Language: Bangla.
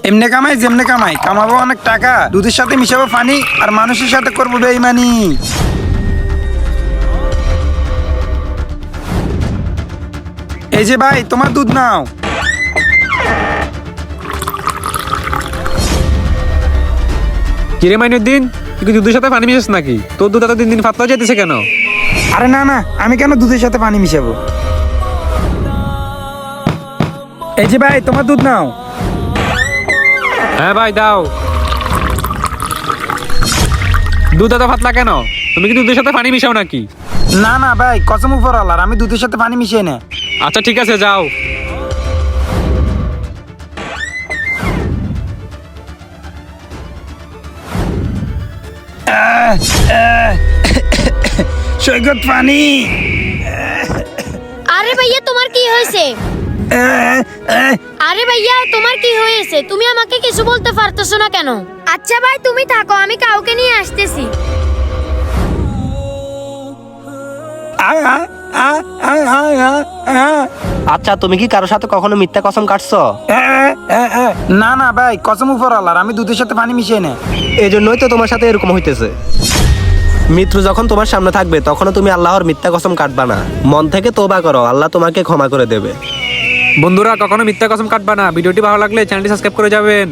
এমনি কামাই যেমনে কামাই, কামাবো অনেক টাকা, দুধের সাথে মিশাবো পানি, আর মানুষের সাথে করবো বেইমানি। এই যে ভাই, তোমার দুধ নাও। কিরে মাইনুদ্দিন, তুই কি দুধের সাথে পানি মিশাস নাকি? তোর দুধ এত দিন দিন পাতলা যেতেছে কেন? আরে না না, আমি কেন দুধের সাথে পানি মিশাবো? এই যে ভাই, তোমার দুধ নাও। হ্যাঁ ভাই দাও। দুধ এত পাতলা কেন? তুমি কি দুধের সাথে পানি মিশাও নাকি? না না ভাই, কসম উপর আল্লাহর, আমি দুধের সাথে পানি মিশিয়ে না। আচ্ছা ঠিক আছে, যাও। সৈকত পানি। আরে ভাইয়া তোমার কি হয়েছে? আরে ভাইয়া তোমার কি হয়েছে? তুমি আমাকে কিছু বলতে পারতেছো না কেন? আচ্ছা ভাই তুমি থাকো, আমি কাউকে নিয়ে আসতেছি। আচ্ছা, তুমি কি কারোর সাথে কখনো মিথ্যা কসম কাটছো? না না ভাই, কসম উপর আল্লাহর, আমি দুধের সাথে পানি মিশিয়ে না। এই জন্যই তো তোমার সাথে এরকম হইতেছে। মৃত্যু যখন তোমার সামনে থাকবে তখনও তুমি আল্লাহর মিথ্যা কসম কাটবা না। মন থেকে তোবা করো, আল্লাহ তোমাকে ক্ষমা করে দেবে। বন্ধুরা, কখনো মিথ্যা কসম কাটবা না। ভিডিওটি ভালো লাগলে চ্যানেলটি সাবস্ক্রাইব করে যাবেন।